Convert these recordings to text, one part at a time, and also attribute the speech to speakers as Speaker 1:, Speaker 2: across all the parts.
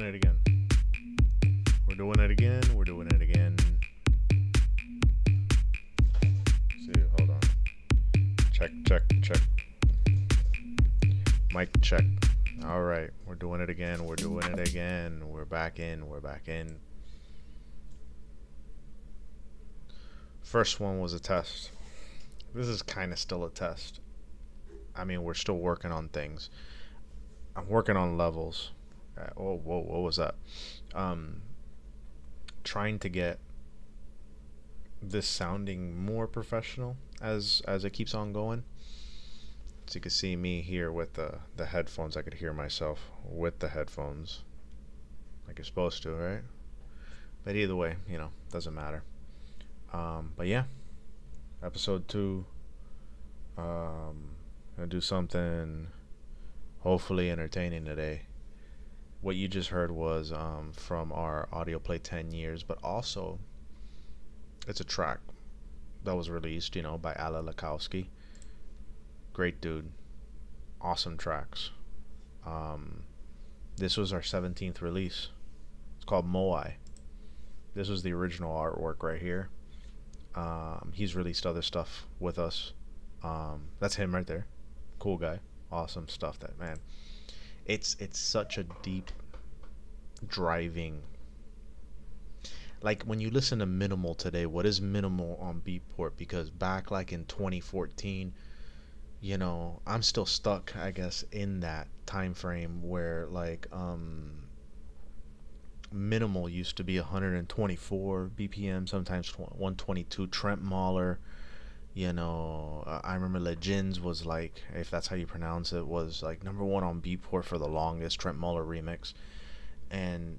Speaker 1: it again. We're doing it again. We're doing it again. See, hold on. Check, check, check. Mic check. All right, we're doing it again. We're doing it again. We're back in. We're back in. First one was a test. This is kind of still a test. I mean, we're still working on things. I'm working on levels. Whoa, what was that? Trying to get this sounding more professional as it keeps on going. So you can see me here with the headphones. I could hear myself with the headphones, like you're supposed to, right? But either way, doesn't matter. But yeah, episode 2. Gonna do something hopefully entertaining today. What you just heard was from our Audioplay 10 years, but also it's a track that was released, by Ala Lakowski. Great dude. Awesome tracks. This was our 17th release. It's called Moai. This was the original artwork right here. He's released other stuff with us. That's him right there. Cool guy. Awesome stuff. That man. It's such a deep, driving. Like when you listen to minimal today, what is minimal on Beatport? Because back like in 2014, I'm still stuck, I guess, in that time frame where like minimal used to be 124 BPM, sometimes 122. Trent Mahler, I remember Legends was like, if that's how you pronounce it, was like #1 on Beatport for the longest. Trent Mahler remix. And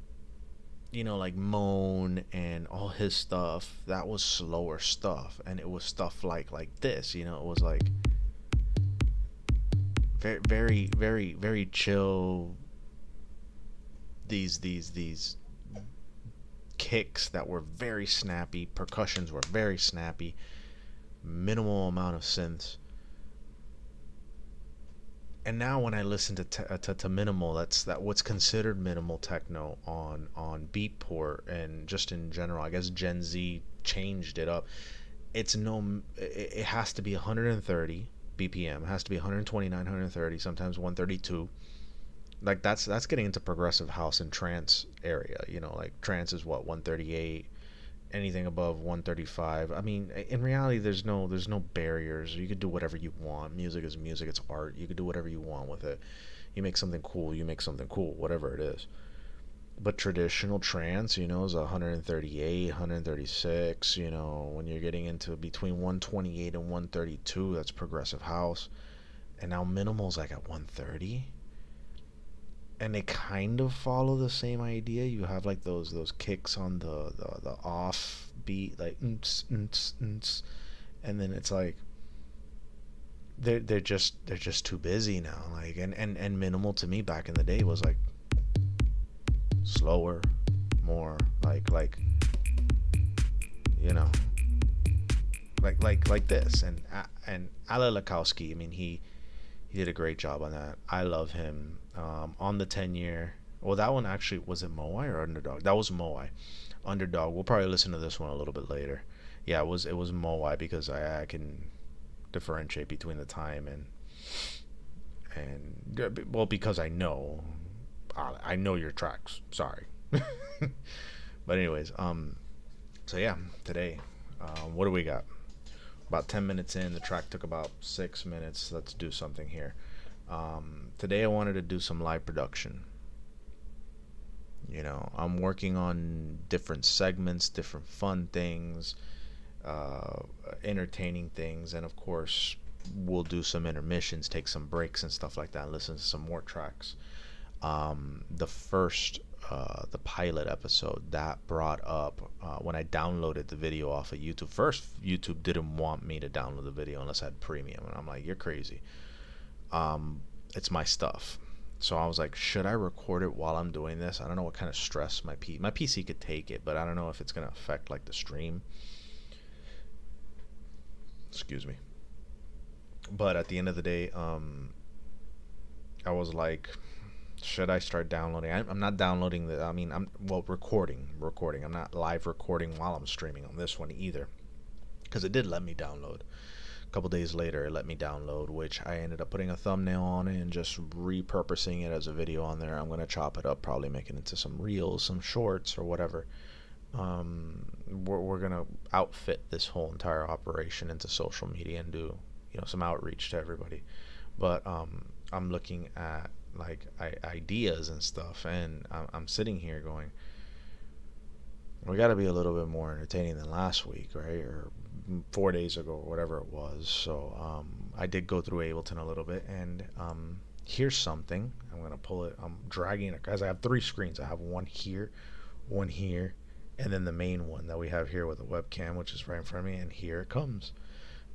Speaker 1: like Moan and all his stuff, that was slower stuff, and it was stuff like this. It was like very very very very chill. These kicks that were very snappy, percussions were very snappy, minimal amount of synths. And now when I listen to minimal, that's what's considered minimal techno on Beatport and just in general. I guess Gen Z changed it up. It has to be 130 BPM. It has to be 129, 130, sometimes 132. Like that's getting into progressive house and trance area. Like trance is what, 138. Anything above 135. I mean, in reality, there's no barriers. You could do whatever you want. Music is music. It's art. You could do whatever you want with it. You make something cool, whatever it is. But traditional trance, is 138, 136. When you're getting into between 128 and 132, that's progressive house. And now minimal's like at 130. And they kind of follow the same idea. You have like those kicks on the off beat, like and then it's like they're just too busy now. Like and minimal to me back in the day was like slower, more like like this. And Ala Lakowski, I mean, he did a great job on that. I love him. On the 10-year, well, that one actually, was it Moai or Underdog? That was Moai. Underdog, we'll probably listen to this one a little bit later. Yeah, it was Moai, because I can differentiate between the time and well, because I know your tracks. Sorry. But anyways, so yeah, today, what do we got? About 10 minutes in. The track took about 6 minutes. Let's do something here. Today I wanted to do some live production. I'm working on different segments, different fun things, entertaining things, and of course we'll do some intermissions, take some breaks and stuff like that, and listen to some more tracks. The first the pilot episode that brought up when I downloaded the video off of YouTube. First, YouTube didn't want me to download the video unless I had premium, and I'm like, you're crazy. It's my stuff. So I was like, should I record it while I'm doing this? I don't know what kind of stress my PC could take it, but I don't know if it's gonna affect like the stream. Excuse me. But at the end of the day, I was like, Should I start downloading? I'm not downloading the. I mean, I'm well recording. I'm not live recording while I'm streaming on this one either, because it did let me download. A couple days later, it let me download, which I ended up putting a thumbnail on it and just repurposing it as a video on there. I'm gonna chop it up, probably make it into some reels, some shorts, or whatever. We're gonna outfit this whole entire operation into social media and do some outreach to everybody. But I'm looking at like ideas and stuff, and I'm sitting here going, we got to be a little bit more entertaining than last week, right? Or 4 days ago, or whatever it was. So I did go through Ableton a little bit, and here's something. I'm gonna pull it. I'm dragging it because I have 3 screens. I have one here, and then the main one that we have here with the webcam, which is right in front of me. And here it comes.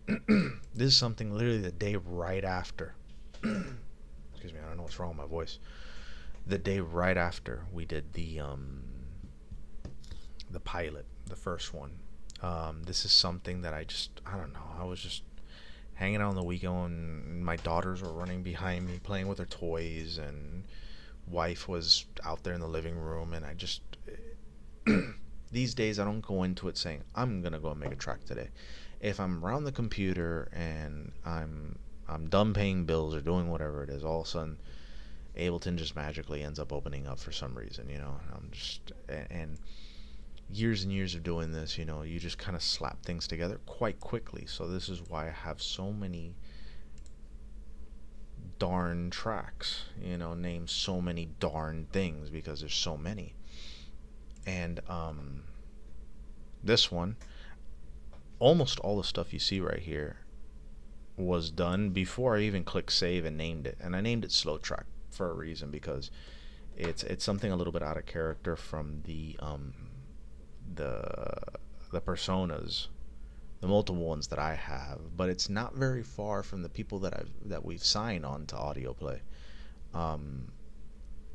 Speaker 1: This is something literally the day right after. Excuse me, I don't know what's wrong with my voice. The day right after we did the pilot, the first one. This is something that I don't know. I was just hanging out on the weekend, and my daughters were running behind me playing with their toys, and wife was out there in the living room, and I just these days I don't go into it saying I'm gonna go and make a track today. If I'm around the computer and I'm done paying bills or doing whatever it is, all of a sudden Ableton just magically ends up opening up for some reason, I'm just, and years and years of doing this, you just kind of slap things together quite quickly. So this is why I have so many darn tracks, name so many darn things, because there's so many. And this one, almost all the stuff you see right here was done before I even clicked save and named it. And I named it Slow Track for a reason, because it's something a little bit out of character from the personas, the multiple ones that I have, but it's not very far from the people that we've signed on to Audioplay.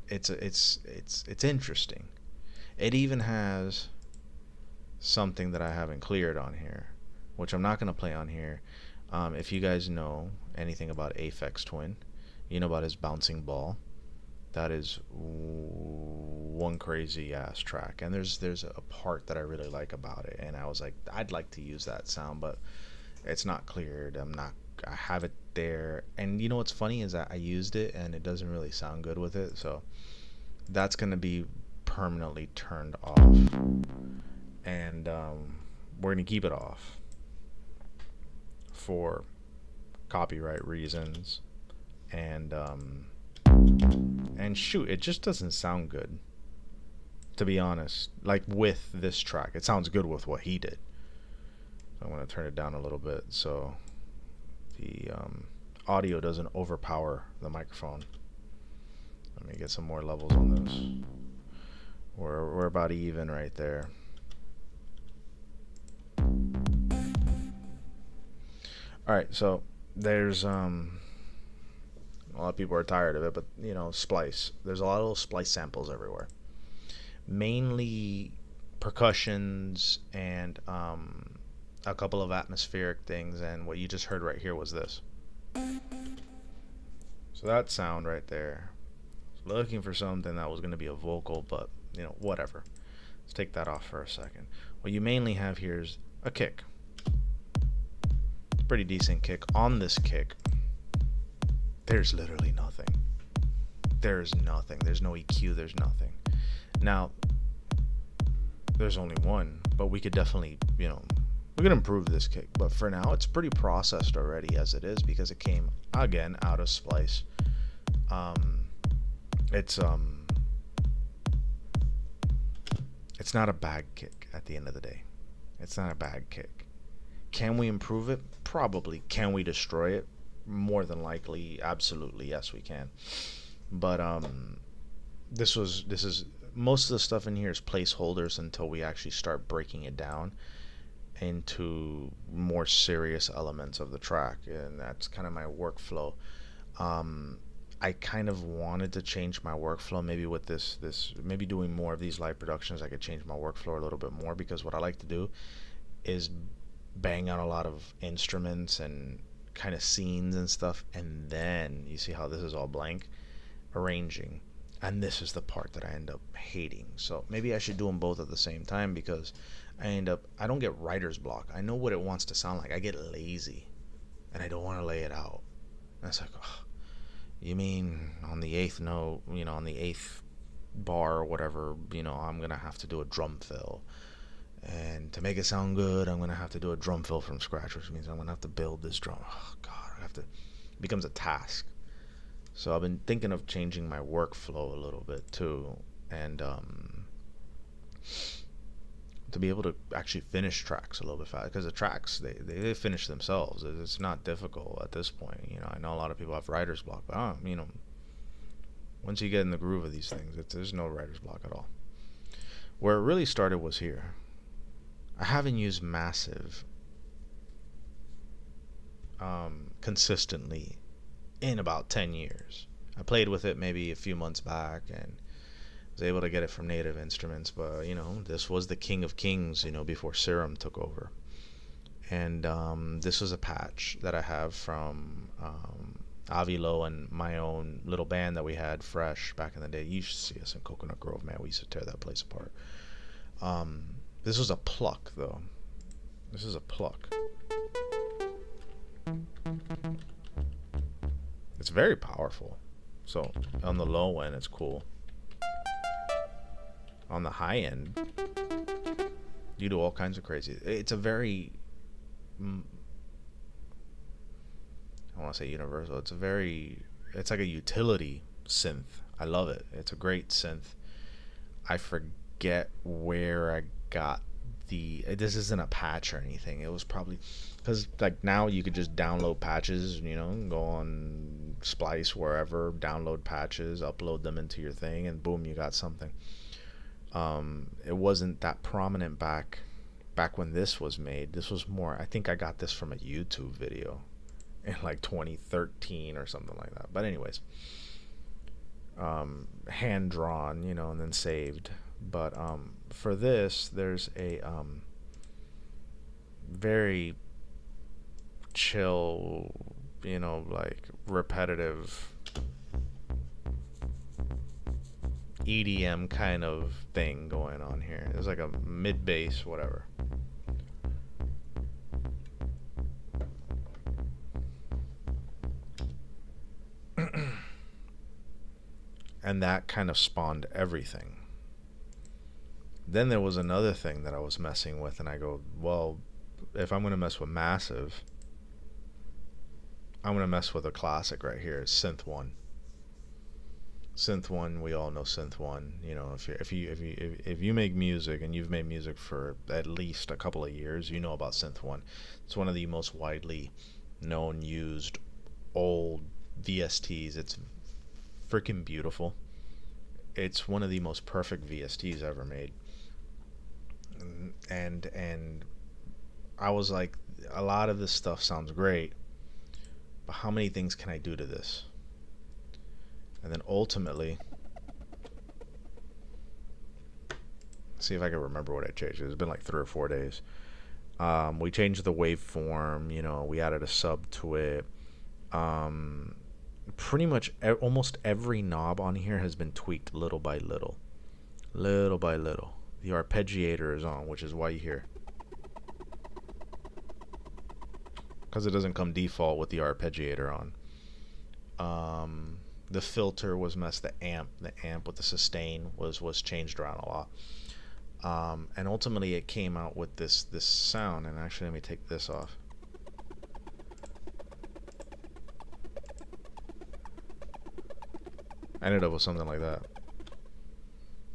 Speaker 1: It's interesting. It even has something that I haven't cleared on here, which I'm not going to play on here. If you guys know anything about Aphex Twin, you know about his bouncing ball. That is one crazy ass track, and there's a part that I really like about it, and I was like, I'd like to use that sound, but it's not cleared. I have it there, and what's funny is that I used it and it doesn't really sound good with it, so that's gonna be permanently turned off, and we're gonna keep it off for copyright reasons, and shoot, it just doesn't sound good, to be honest. Like with this track, it sounds good with what he did. So I'm going to turn it down a little bit so the audio doesn't overpower the microphone. Let me get some more levels on this. We're about even right there. Alright, so there's a lot of people are tired of it, but splice. There's a lot of little splice samples everywhere. Mainly percussions and a couple of atmospheric things, and what you just heard right here was this. So that sound right there. Looking for something that was going to be a vocal, but whatever. Let's take that off for a second. What you mainly have here is a kick. Pretty decent kick. On this kick, there's literally nothing. There's nothing. There's no EQ. There's nothing. Now, there's only one, but we could definitely, we could improve this kick. But for now, it's pretty processed already as it is, because it came, again, out of Splice. It's not a bad kick at the end of the day. It's not a bad kick. Can we improve it? Probably. Can we destroy it? More than likely, absolutely, yes, we can. But this is most of the stuff in here is placeholders until we actually start breaking it down into more serious elements of the track, and that's kind of my workflow. I kind of wanted to change my workflow, maybe with this maybe doing more of these live productions. I could change my workflow a little bit more, because what I like to do is bang out a lot of instruments and kind of scenes and stuff, and then you see how this is all blank, arranging. And this is the part that I end up hating. So maybe I should do them both at the same time, because I don't get writer's block. I know what it wants to sound like. I get lazy and I don't want to lay it out. And it's like, oh, you mean on the eighth note, on the eighth bar or whatever, I'm going to have to do a drum fill. And to make it sound good, I'm going to have to do a drum fill from scratch, which means I'm going to have to build this drum. Oh, God, it becomes a task. So I've been thinking of changing my workflow a little bit too, and to be able to actually finish tracks a little bit faster, because the tracks they finish themselves. It's not difficult at this point. I know a lot of people have writer's block, but once you get in the groove of these things, there's no writer's block at all. Where it really started was here. I haven't used Massive consistently in about 10 years. I played with it maybe a few months back and was able to get it from Native Instruments, but this was the king of kings, before Serum took over. And this was a patch that I have from Avilo and my own little band that we had, Fresh, back in the day. You used to see us in Coconut Grove, man. We used to tear that place apart. This was a pluck, though. This is a pluck. It's very powerful. So on the low end, it's cool. On the high end, you do all kinds of crazy. It's a very, I want to say universal. It's like a utility synth. I love it. It's a great synth. I forget where I got this isn't a patch or anything. It was probably because like now you could just download patches, go on Splice, wherever, download patches, upload them into your thing, and boom, you got something. It wasn't that prominent back when this was made. This was more, I think I got this from a YouTube video in like 2013 or something like that. But anyways, hand drawn, and then saved. But for this, there's a very chill, like repetitive EDM kind of thing going on here. There's like a mid bass, whatever. And that kind of spawned everything. Then there was another thing that I was messing with, and I go, well, if I'm going to mess with Massive, I'm going to mess with a classic right here. It's Synth 1. Synth 1, we all know Synth 1. If you make music, and you've made music for at least a couple of years, you know about Synth 1. It's one of the most widely known, used, old VSTs. It's freaking beautiful. It's one of the most perfect VSTs ever made. And I was like, a lot of this stuff sounds great, but how many things can I do to this? And then ultimately, see if I can remember what I changed. It's been like 3 or 4 days. We changed the waveform, we added a sub to it. Pretty much almost every knob on here has been tweaked little by little. Little by little. The arpeggiator is on, which is why you hear, because it doesn't come default with the arpeggiator on. The filter was messed. The amp with the sustain was changed around a lot. And ultimately it came out with this sound. And actually, let me take this off. I ended up with something like that.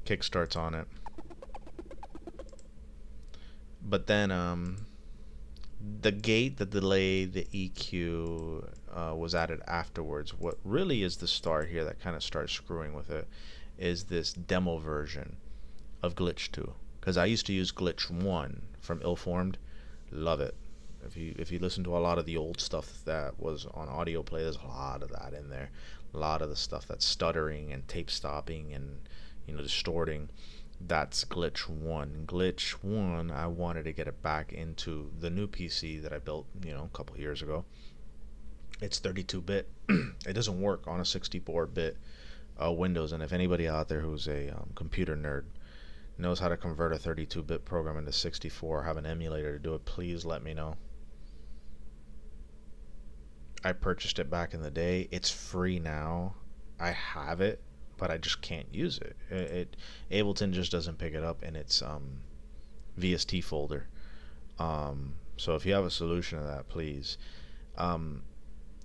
Speaker 1: Kick starts on it. But then the gate, the delay, the EQ was added afterwards. What really is the star here that kind of starts screwing with it is this demo version of Glitch 2. Because I used to use Glitch 1 from Illformed. Love it. If you listen to a lot of the old stuff that was on Audioplay, there's a lot of that in there. A lot of the stuff that's stuttering and tape stopping and distorting. That's Glitch 1. Glitch 1, I wanted to get it back into the new PC that I built, a couple years ago. It's 32-bit. It doesn't work on a 64-bit Windows. And if anybody out there who's a computer nerd knows how to convert a 32-bit program into 64, have an emulator to do it, please let me know. I purchased it back in the day. It's free now. I have it, but I just can't use it. Ableton just doesn't pick it up in its VST folder. So if you have a solution to that, please.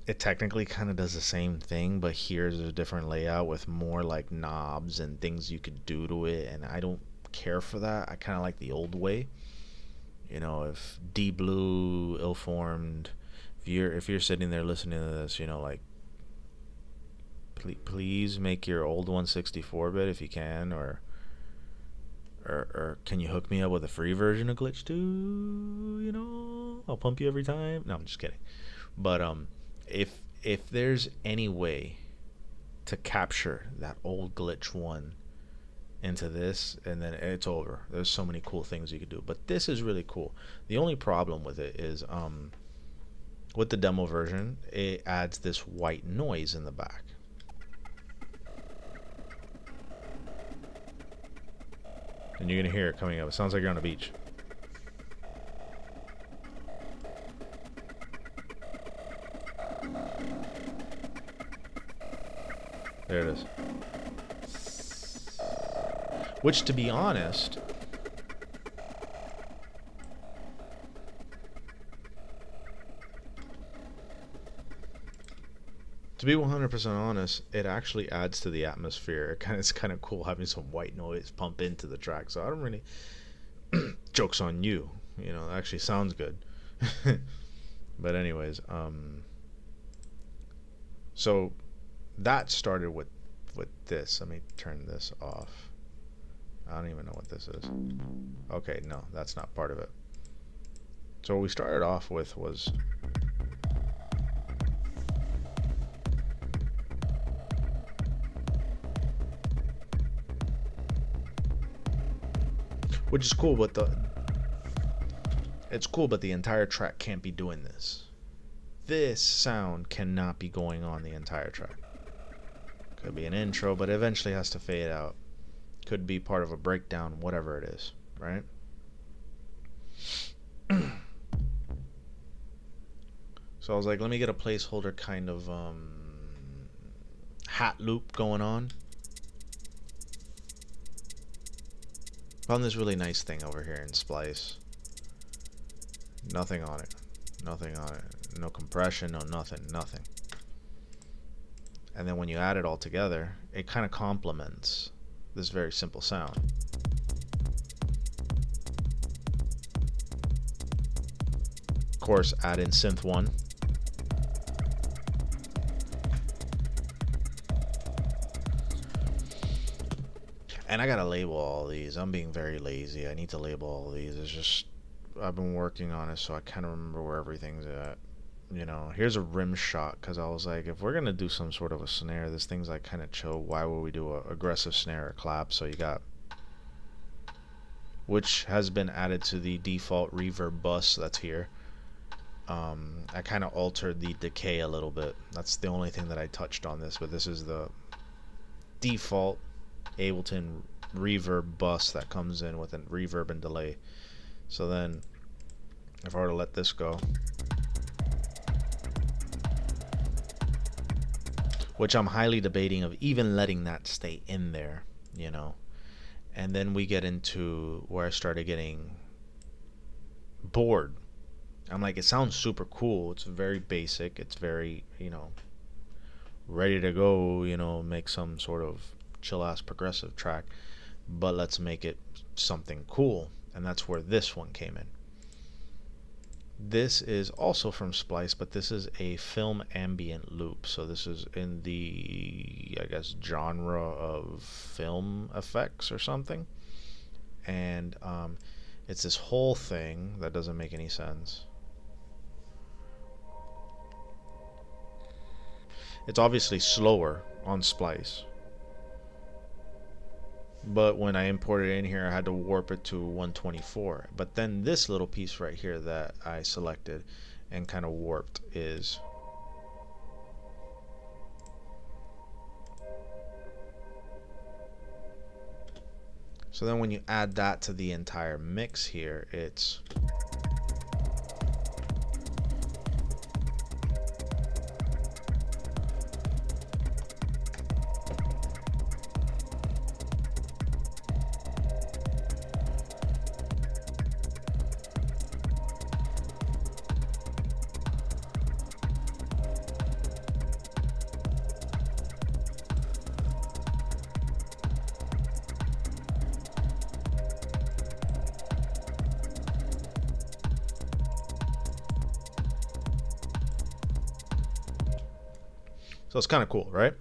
Speaker 1: It technically kind of does the same thing, but here's a different layout with more like knobs and things you could do to it, and I don't care for that. I kind of like the old way. You know, if D Blue, ill-formed, if you're sitting there listening to this, you know, like, please make your old 164-bit if you can, or can you hook me up with a free version of Glitch 2? You know, I'll pump you every time. No, I'm just kidding. But if there's any way to capture that old Glitch 1 into this, and then it's over. There's so many cool things you could do, but this is really cool. The only problem with it is with the demo version, it adds this white noise in the back. And you're gonna hear it coming up. It sounds like you're on a beach. There it is. Which, to be honest, to be 100% honest, it actually adds to the atmosphere. It's kind of cool having some white noise pump into the track. So I don't really joke's on you. You know, it actually sounds good. But anyways, so that started with this. Let me turn this off. I don't even know what this is. Okay, no, that's not part of it. So what we started off with was which is cool, but it's cool, but the entire track can't be doing this. This sound cannot be going on the entire track. Could be an intro, but eventually has to fade out. Could be part of a breakdown, whatever it is, right? So I was like, let me get a placeholder kind of hat loop going on. Found this really nice thing over here in Splice. Nothing on it. Nothing on it. No compression, no nothing. Nothing. And then when you add it all together, it kind of complements this very simple sound. Of course, add in synth 1. And I gotta label all these. I'm being very lazy. I need to label all these. It's just, I've been working on it, so I kind of remember where everything's at. You know, here's a rim shot, because I was like, if we're gonna do some sort of a snare, this thing's like kind of chill. Why would we do a aggressive snare or clap? So you got, which has been added to the default reverb bus that's here. I kind of altered the decay a little bit. That's the only thing that I touched on this, but this is the default Ableton reverb bus that comes in with a reverb and delay. So then if I were to let this go, which I'm highly debating of even letting that stay in there, you know. And then we get into where I started getting bored. I'm like, it sounds super cool. It's very basic. It's very, you know, ready to go, you know, make some sort of chill ass progressive track, but let's make it something cool. And that's where this one came in. This is also from Splice, but this is a film ambient loop. So this is in the, I guess, genre of film effects or something. And it's this whole thing that doesn't make any sense. It's obviously slower on Splice, but when I imported it in here, I had to warp it to 124. But then this little piece right here that I selected and kind of warped is So then when you add that to the entire mix here, it's so it's kind of cool, right?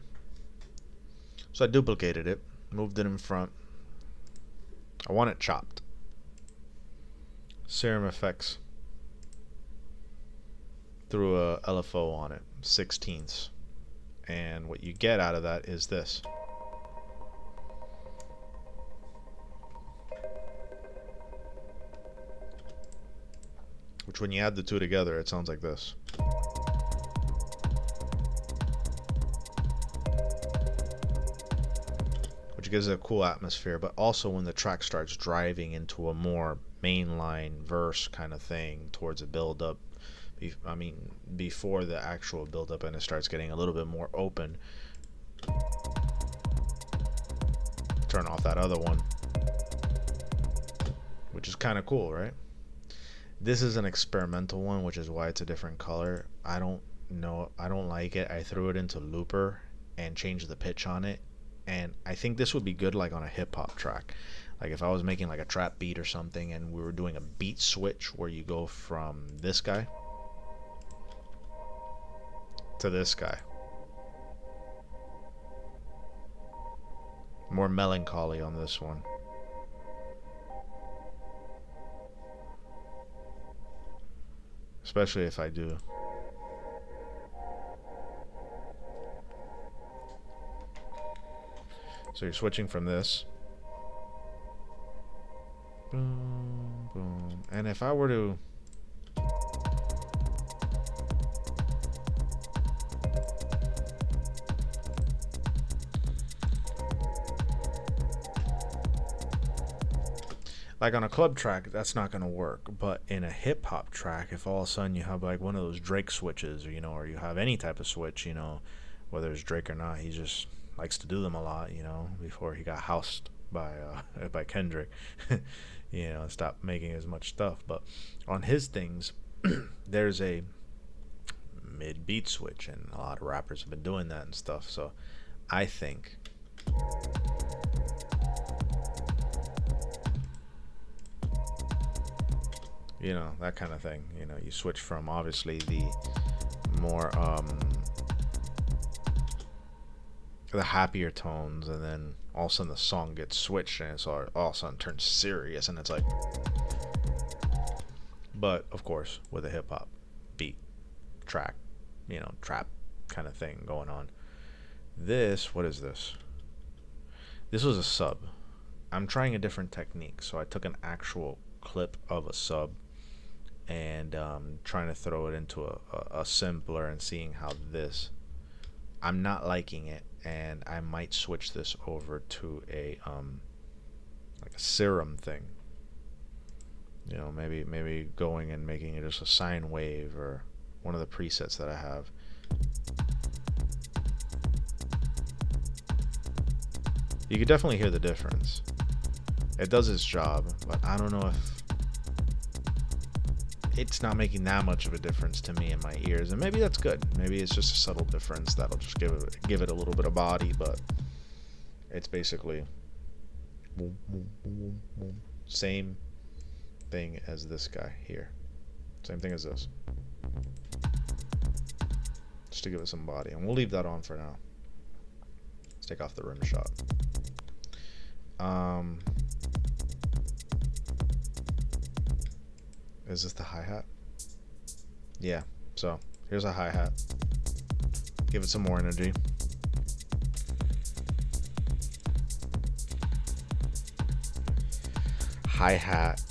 Speaker 1: So I duplicated it, moved it in front. I want it chopped. Serum effects. Threw a LFO on it, 16ths. And what you get out of that is this. Which when you add the two together, it sounds like this. Which gives it a cool atmosphere, but also when the track starts driving into a more mainline verse kind of thing towards a build-up, I mean, before the actual build-up, and it starts getting a little bit more open. Turn off that other one, which is kind of cool, right? This is an experimental one, which is why it's a different color. I don't know, I don't like it. I threw it into Looper and changed the pitch on it, and I think this would be good like on a hip-hop track. Like if I was making like a trap beat or something and we were doing a beat switch where you go from this guy to this guy. More melancholy on this one. Especially if I do. So you're switching from this. Boom, boom. And if I were to like on a club track, that's not going to work. But in a hip hop track, if all of a sudden you have like one of those Drake switches, or, you know, or you have any type of switch, you know, whether it's Drake or not, he just likes to do them a lot, you know, before he got housed by Kendrick, you know, stopped making as much stuff. But on his things, there's a mid beat switch, and a lot of rappers have been doing that and stuff. So I think you know, that kind of thing. You know, you switch from obviously the more the happier tones, and then all of a sudden the song gets switched and it's all of a sudden turns serious, and it's like, but of course with a hip hop beat track, you know, trap kind of thing going on. This, what is this? This was a sub. I'm trying a different technique, so I took an actual clip of a sub and trying to throw it into a simpler and seeing how this, I'm not liking it, and I might switch this over to a like a serum thing, you know, maybe going and making it just a sine wave or one of the presets that I have. You can definitely hear the difference. It does its job, but I don't know if it's not making that much of a difference to me in my ears, and maybe that's good. Maybe it's just a subtle difference that'll just give it a little bit of body, but it's basically same thing as this guy here. Same thing as this. Just to give it some body, and we'll leave that on for now. Let's take off the rim shot. Is this the hi-hat? Yeah, so here's a hi-hat. Give it some more energy. Hi-hat,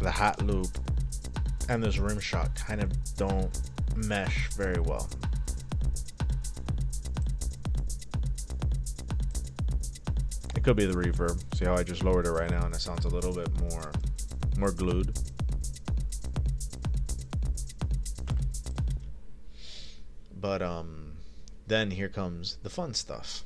Speaker 1: the hat loop, and this rim shot kind of don't mesh very well. It could be the reverb. See how I just lowered it right now and it sounds a little bit more glued. But then here comes the fun stuff.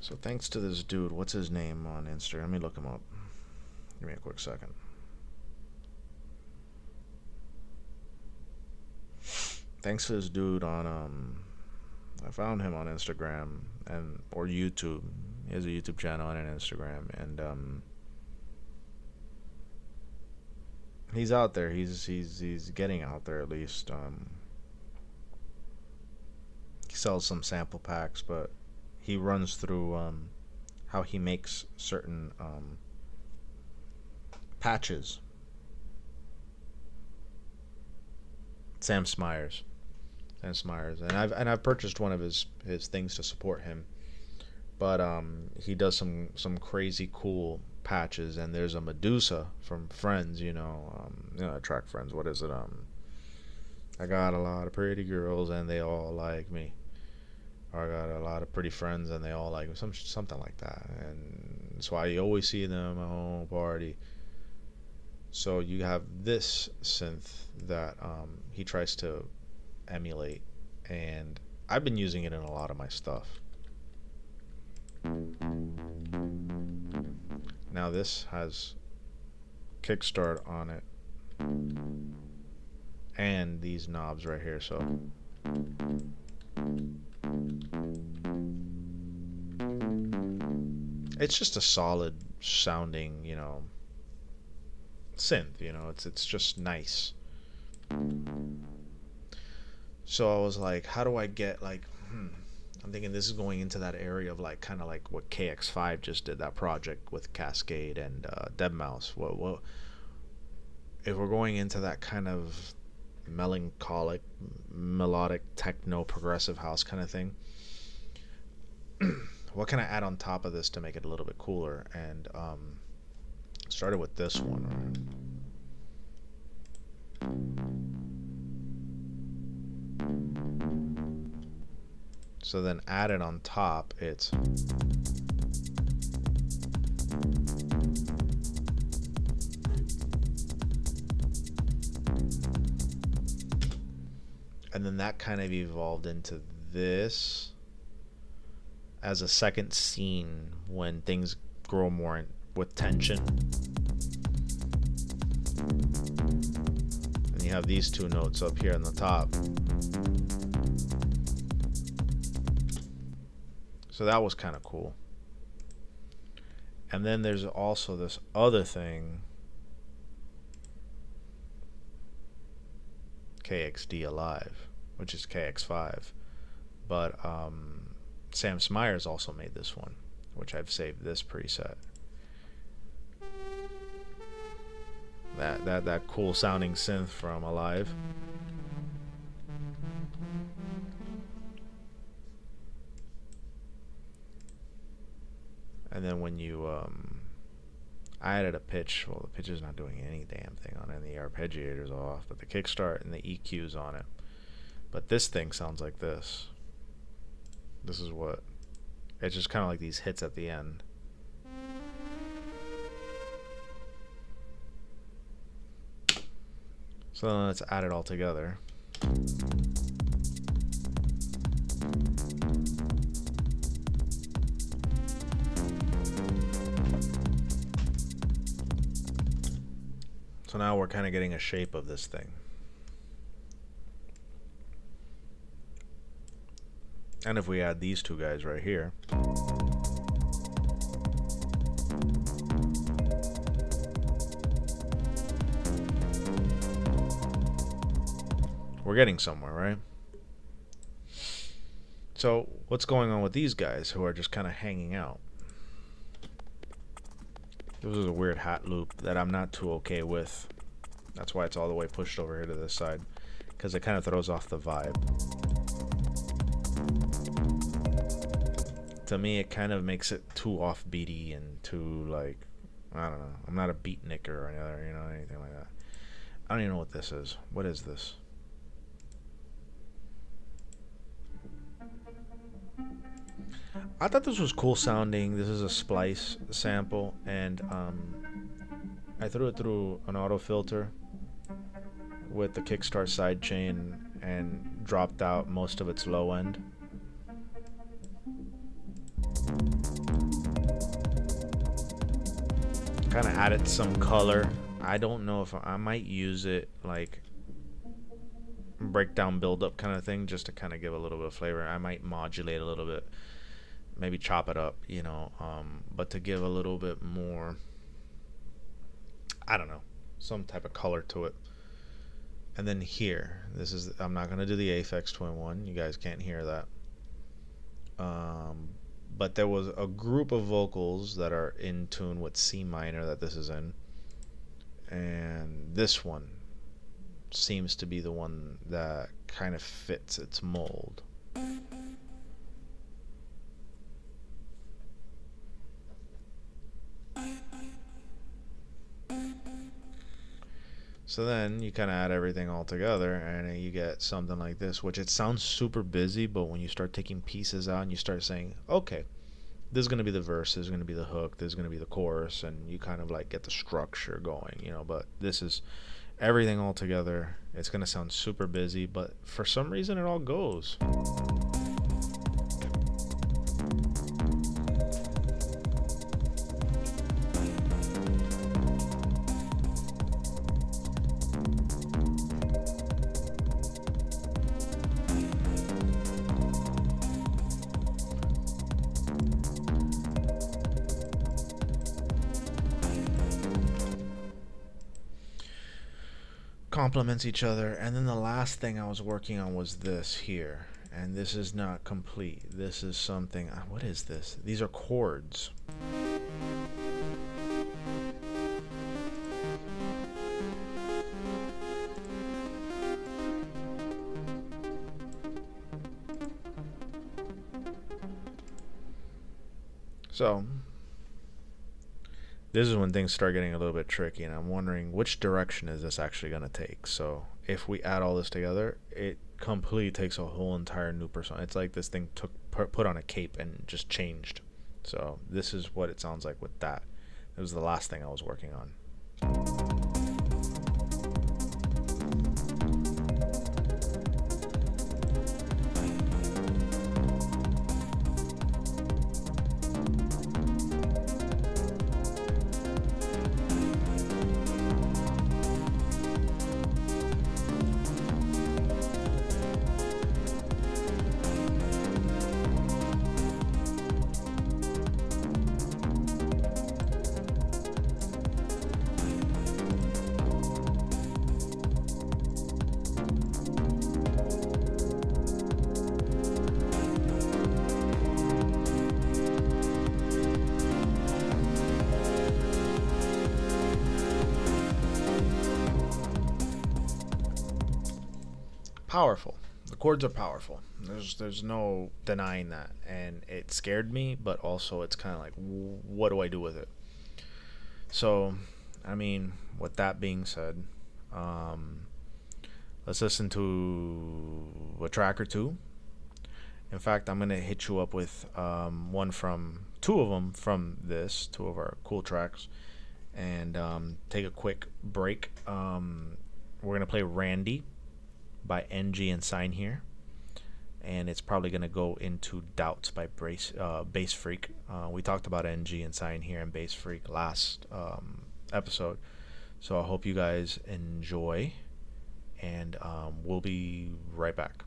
Speaker 1: So thanks to this dude, what's his name on Instagram? Let me look him up. Give me a quick second. Thanks to this dude on I found him on Instagram or YouTube. He has a YouTube channel and an Instagram, and he's out there. He's getting out there at least. He sells some sample packs, but he runs through how he makes certain patches. Sam Smyers, and I've purchased one of his things to support him, but he does some crazy cool patches, and there's a Medusa from Friends, track Friends. What is it? I got a lot of pretty girls and they all like me. Or I got a lot of pretty friends and they all like me. Something like that. And that's why you always see them at home party. So you have this synth that he tries to emulate, and I've been using it in a lot of my stuff. Now this has kickstart on it and these knobs right here, so it's just a solid sounding, synth, it's just nice. So I was like, how do I get I'm thinking this is going into that area of kind of like what KX5 just did, that project with Cascade and deadmau5. What if we're going into that kind of melancholic, melodic, techno, progressive house kind of thing? What can I add on top of this to make it a little bit cooler? And started with this one. So then added on top, it's and then that kind of evolved into this as a second scene when things grow more with tension. And you have these two notes up here on the top. So that was kind of cool. And then there's also this other thing, KXD Alive, which is KX5. But Sam Smyers also made this one, which I've saved this preset. That cool sounding synth from Alive. And then when you I added a pitch. Well, the pitch is not doing any damn thing on it, and the arpeggiator's off, but the kickstart and the EQ's on it. But this thing sounds like this. This is what it's just kind of like these hits at the end. So then let's add it all together. So now we're kind of getting a shape of this thing. And if we add these two guys right here, we're getting somewhere, right? So what's going on with these guys who are just kind of hanging out? This is a weird hat loop that I'm not too okay with. That's why it's all the way pushed over here to this side, because it kind of throws off the vibe. To me, it kind of makes it too offbeaty and too, like, I don't know. I'm not a beatniker or anything like that. I don't even know what this is. What is this? I thought this was cool sounding. This is a splice sample, and I threw it through an auto filter with the Kickstart sidechain and dropped out most of its low end. Kind of added some color. I don't know if I might use it like breakdown build up kind of thing, just to kind of give a little bit of flavor. I might modulate a little bit, maybe chop it up, you know, but to give a little bit more, I don't know, some type of color to it. And then here, this is, I'm not going to do the Aphex Twin one, you guys can't hear that, but there was a group of vocals that are in tune with C minor that this is in, and this one seems to be the one that kind of fits its mold. So then you kind of add everything all together and you get something like this, which it sounds super busy, but when you start taking pieces out and you start saying, okay, this is going to be the verse, this is going to be the hook, this is going to be the chorus, and you kind of like get the structure going, you know, but this is everything all together. It's going to sound super busy, but for some reason it all goes. Complements each other. And then the last thing I was working on was this here, and this is not complete. This is something, what is this? These are chords. So this is when things start getting a little bit tricky, and I'm wondering which direction is this actually going to take. So if we add all this together, it completely takes a whole entire new persona. It's like this thing put on a cape and just changed. So this is what it sounds like with that. It was the last thing I was working on. Powerful. The chords are powerful. There's no denying that, and it scared me, but also it's kind of like, what do I do with it? So, I mean, with that being said, let's listen to a track or two. In fact, I'm gonna hit you up with two of them from this, two of our cool tracks, and take a quick break. We're gonna play Randy by NG and Sign Here, and it's probably going to go into Doubts by Bass Freak. We talked about NG and Sign Here and Bass Freak last episode, so I hope you guys enjoy, and we'll be right back.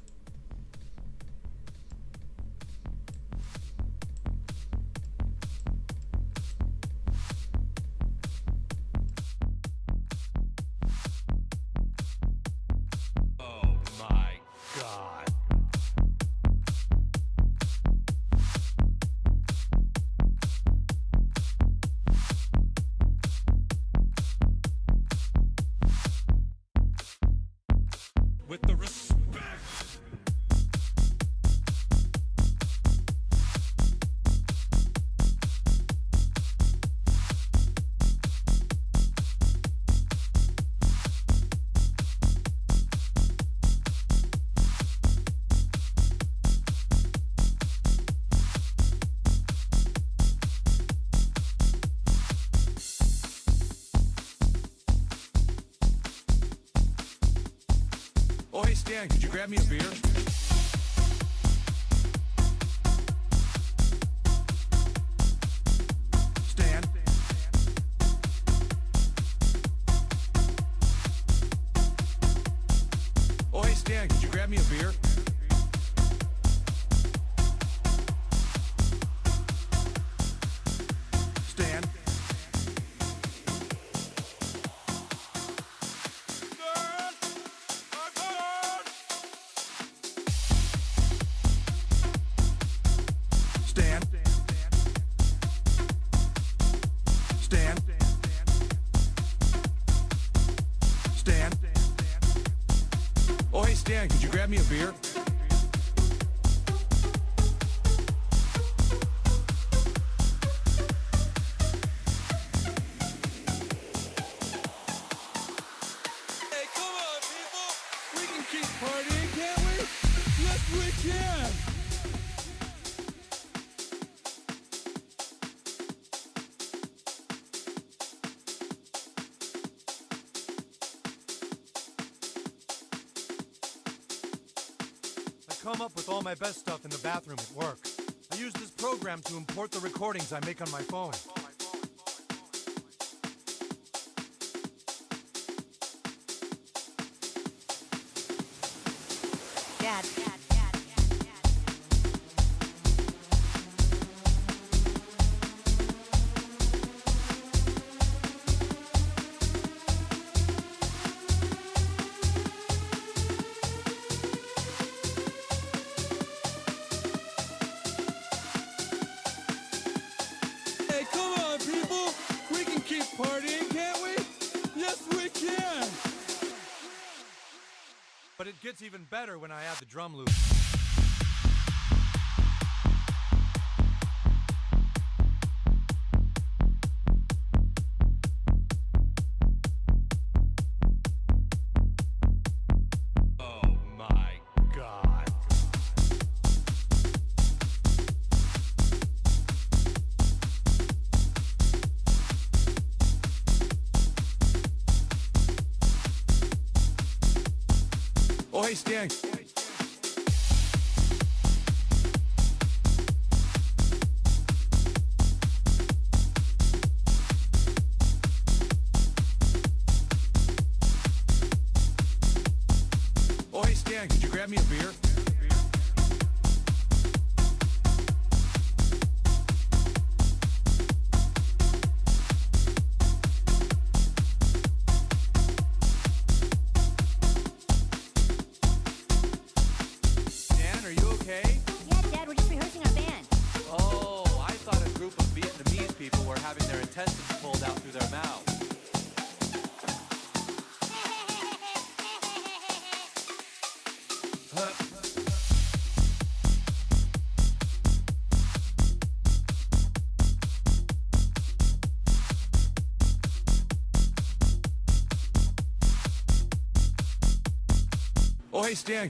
Speaker 2: With the respect Stan, could you grab me a beer? Stan? Oh, hey, Stan, could you grab me a beer? Stan? Stan? Stan? Stan? Oh, hey, Stan, could you grab me a beer?
Speaker 3: Hey, come on, people! We can keep partying, can't we? Yes, we can!
Speaker 4: I come up with all my best stuff in the bathroom at work. I use this program to import the recordings I make on my phone.
Speaker 5: Dad.
Speaker 3: Hey, come on, people! We can keep partying, can't we? Yes, we can!
Speaker 4: But it gets even better when I add the drum loop. Oh my God.
Speaker 2: Oh, hey, Stan. Oh, hey, Stan, could you grab me a beer?
Speaker 4: Dan, are you okay?
Speaker 5: Yeah, Dad, we're just rehearsing our band.
Speaker 6: Oh, I thought a group of Vietnamese people were having their intestines pulled out through their mouths.
Speaker 2: Oh, hey, Stan.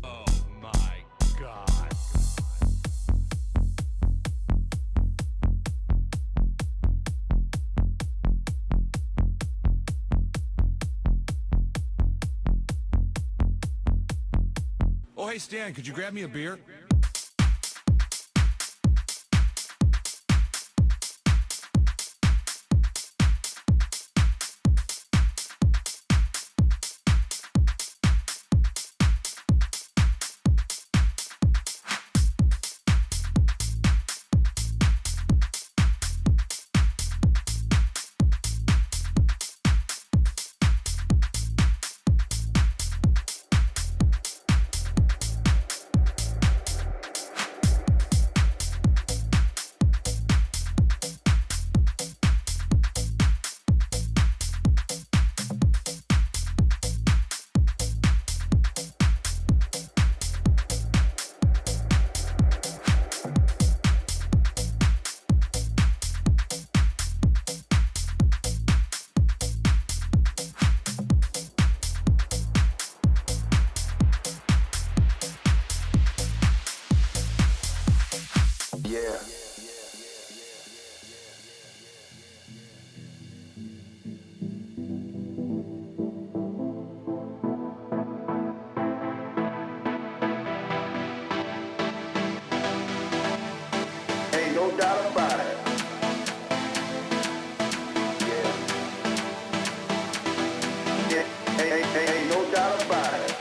Speaker 4: Oh my God.
Speaker 2: Oh, hey, Stan, could you grab me a beer?
Speaker 7: Ain't no doubt about it. Ain't no doubt about it.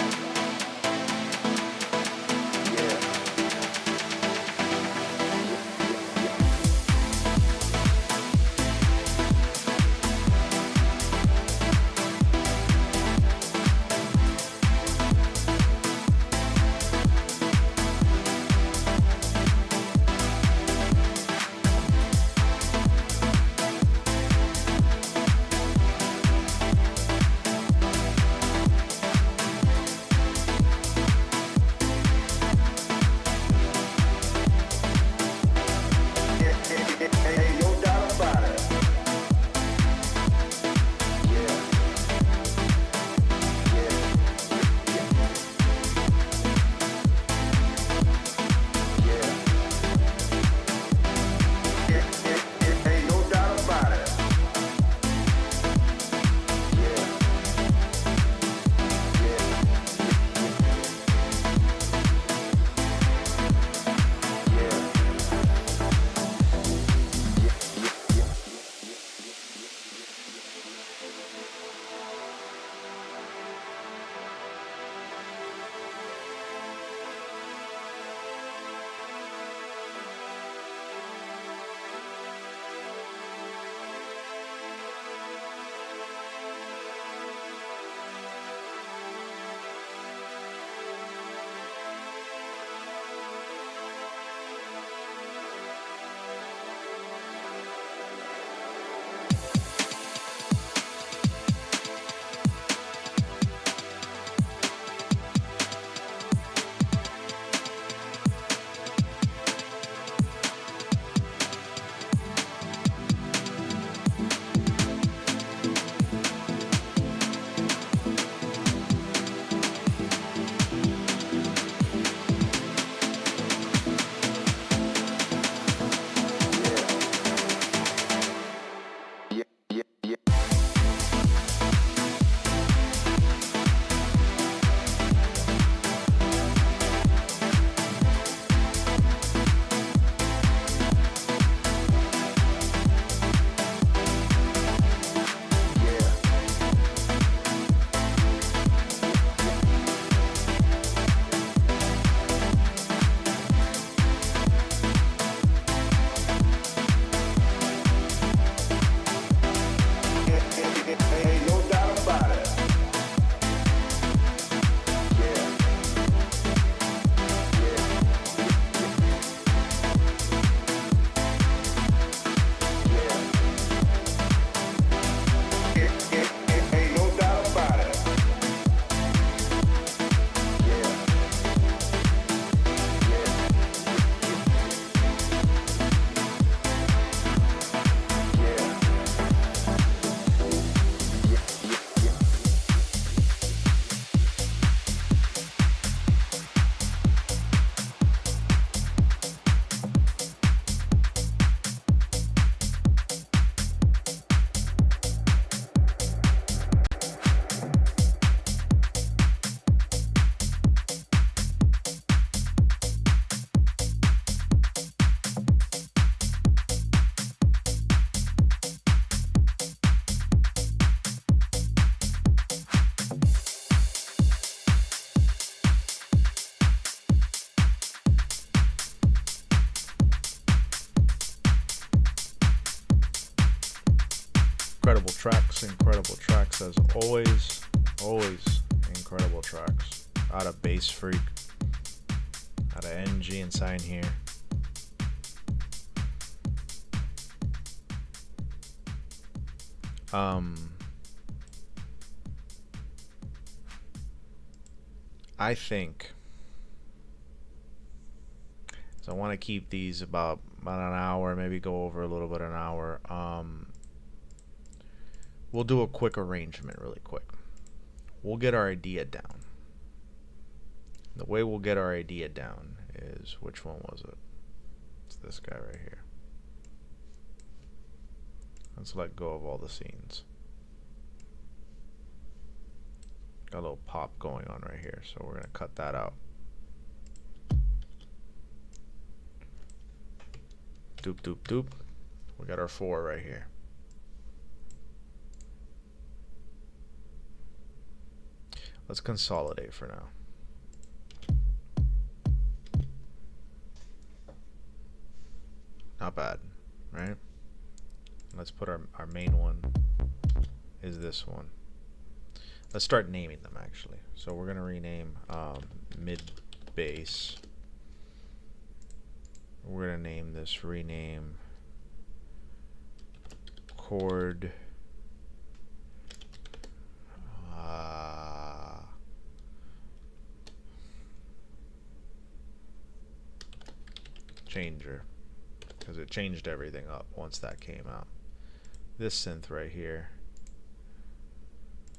Speaker 7: Ain't no doubt about it. Ain't no doubt about it. Ain't no doubt about it. Ain't no doubt about it.
Speaker 1: Incredible tracks as always, incredible tracks. Out of Bass Freak, out of NG and Sign Here. I think so. I want to keep these about an hour, maybe go over a little bit an hour. We'll do a quick arrangement really quick. We'll get our idea down. The way we'll get our idea down is, which one was it? It's this guy right here. Let's let go of all the scenes. Got a little pop going on right here, so we're gonna cut that out. Doop doop doop. We got our 4 right here. Let's consolidate for now. Not bad, right? Let's put our main one is this one. Let's start naming them actually. So we're gonna rename mid bass. We're gonna name this rename chord changer, because it changed everything up once that came out. This synth right here,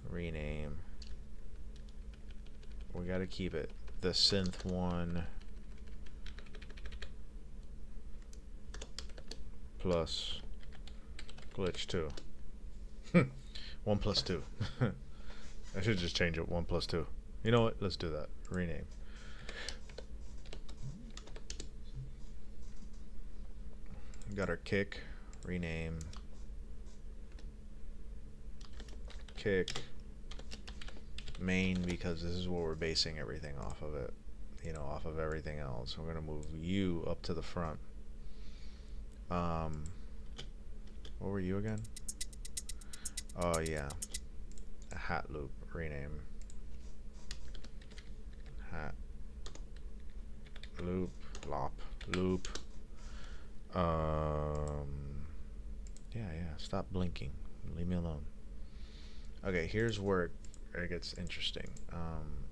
Speaker 1: rename, we got to keep it the synth 1 plus glitch 2. 1 plus 2. I should just change it 1 plus 2. You know what, let's do that. Rename. Got our kick, rename kick main, because this is what we're basing everything off of it, you know, off of everything else. We're gonna move you up to the front. What were you again? Oh yeah, a hat loop, rename hat loop lop loop. Yeah, stop blinking, leave me alone. Okay, here's where it gets interesting.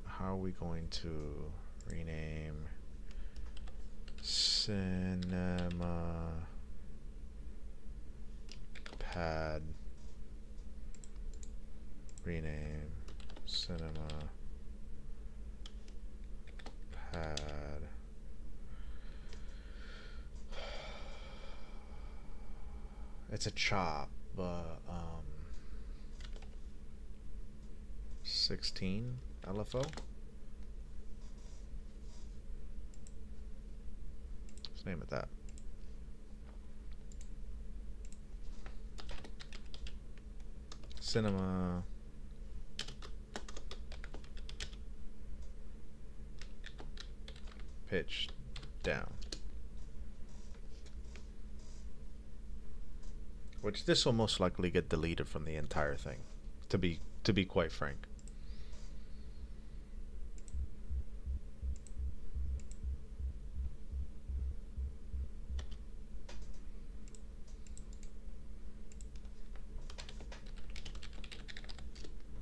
Speaker 1: How are we going to rename cinema pad, rename cinema pad. It's a chop, but 16 LFO. Let's name it that. Cinema pitch down. Which this will most likely get deleted from the entire thing, to be quite frank.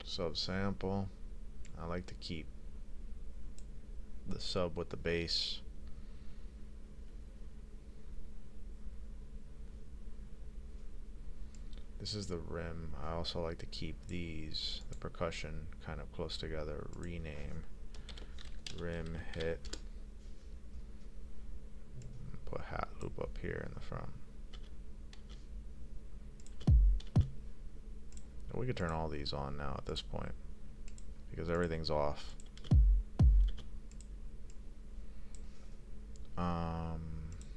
Speaker 1: Subsample. I like to keep the sub with the bass. This is the rim. I also like to keep these, the percussion, kind of close together. Rename rim hit. Put hat loop up here in the front. We could turn all these on now at this point, because everything's off.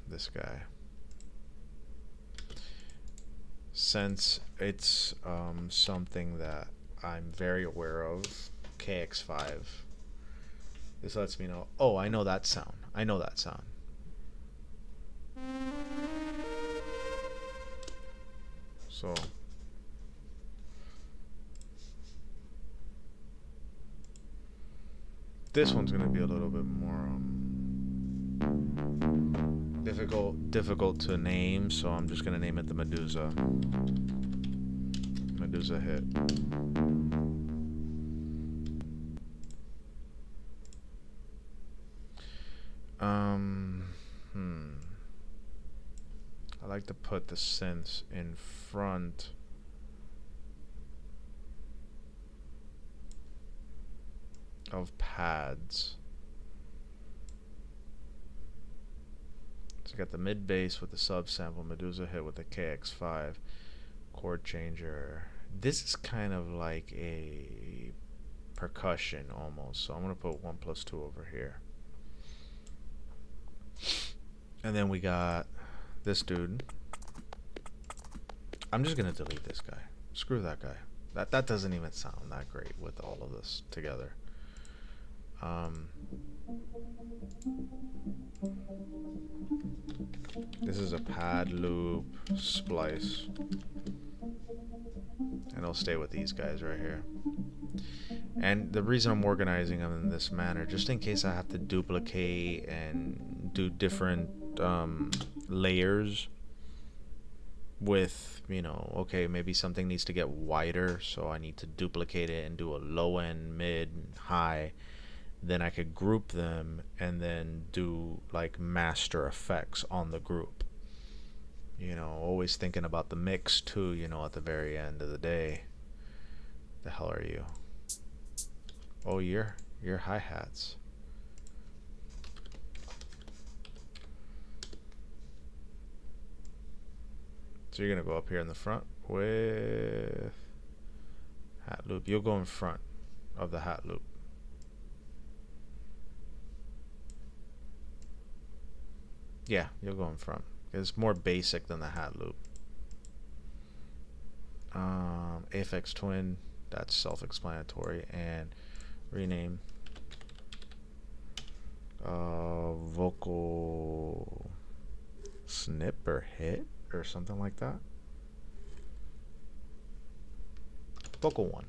Speaker 1: This guy. Since it's something that I'm very aware of, KX5, this lets me know, oh, I know that sound. I know that sound. So this one's gonna be a little bit more difficult to name, so I'm just gonna name it the Medusa hit. I like to put the synths in front of pads. So I got the mid bass with the sub sample, Medusa hit with the KX5 chord changer. This is kind of like a percussion almost. So I'm gonna put 1+2 over here. And then we got this dude. I'm just gonna delete this guy. Screw that guy. That doesn't even sound that great with all of this together. This is a pad loop splice, and I'll stay with these guys right here. And the reason I'm organizing them in this manner, just in case I have to duplicate and do different layers with, you know, okay, maybe something needs to get wider, so I need to duplicate it and do a low end, mid, high. Then I could group them and then do like master effects on the group. You know, always thinking about the mix too, you know, at the very end of the day. The hell are you? Oh, your hi-hats. So you're gonna go up here in the front with hat loop. You'll go in front of the hat loop. Yeah, you'll go in front. It's more basic than the hat loop. Aphex Twin, that's self-explanatory. And rename vocal snip or hit or something like that. Vocal 1.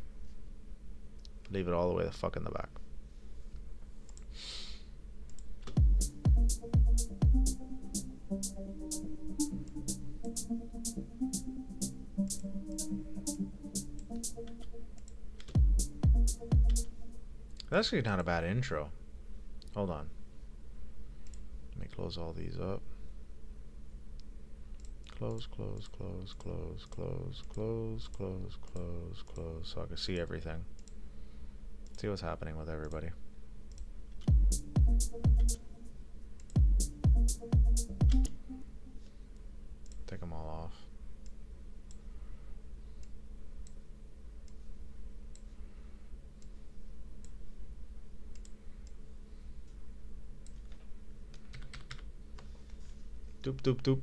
Speaker 1: Leave it all the way the fuck in the back. That's actually not a bad intro. Hold on. Let me close all these up. Close, close, close, close, close, close, close, close, close, so I can see everything. See what's happening with everybody. Take them all off. Doop doop doop.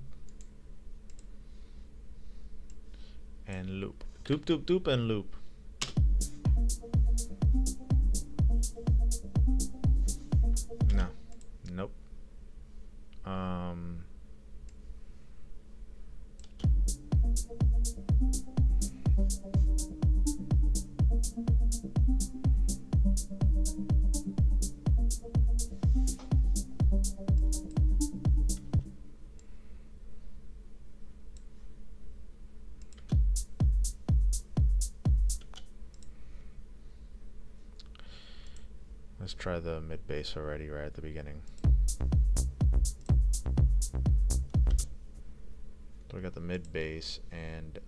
Speaker 1: And loop. Doop doop doop and loop. No. Nope. Let's try the mid bass already right at the beginning. So we got the mid bass, and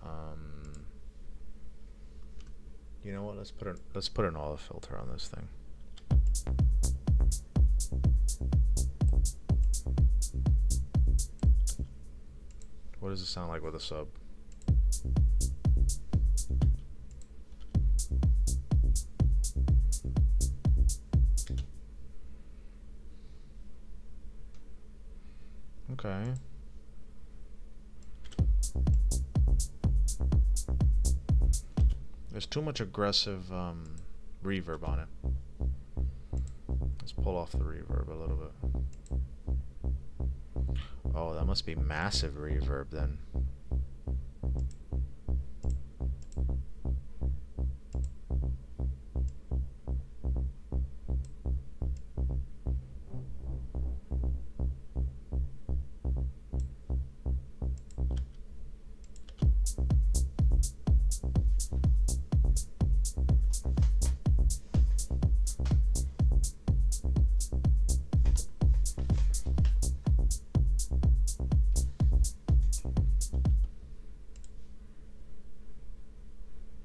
Speaker 1: you know what? Let's put an auto filter on this thing. What does it sound like with a sub? Okay. There's too much aggressive reverb on it. Let's pull off the reverb a little bit. Oh, that must be massive reverb then.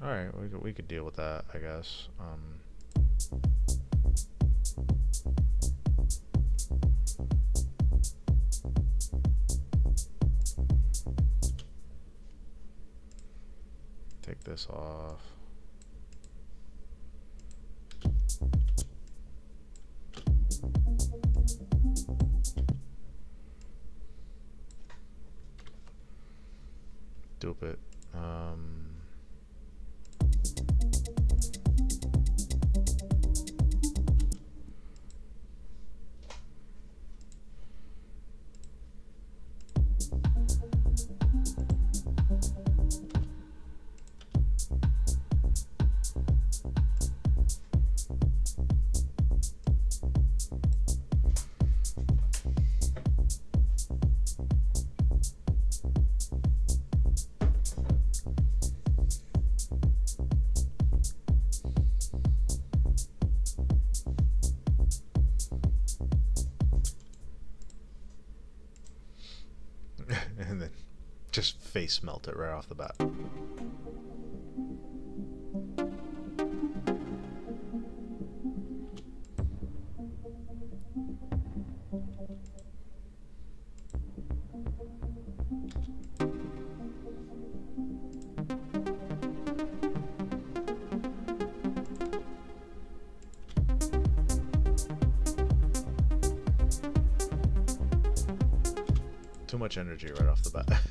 Speaker 1: Alright, we could deal with that, I guess. take this off. Dupe it. And then just face melt it right off the bat. Too much energy right off the bat.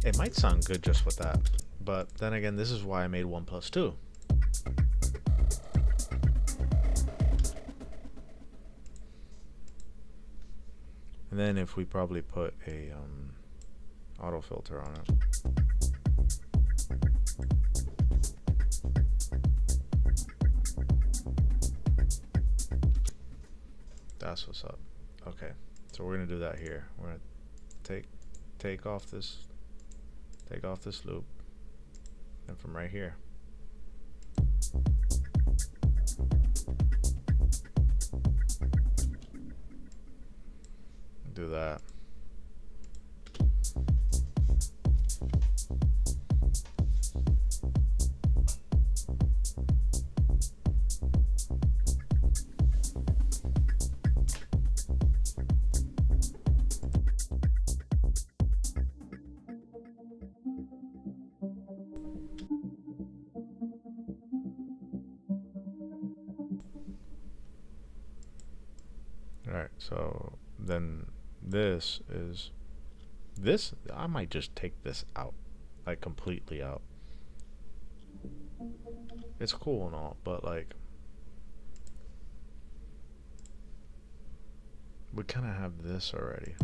Speaker 1: It might sound good just with that, but then again, this is why I made 1+2. And then if we probably put a auto filter on it. That's what's up. Okay, so we're gonna do that here. We're gonna take off this loop, and from right here. Do that. All right, so then this I might just take this out, like completely out. It's cool and all, but like we kind of have this already.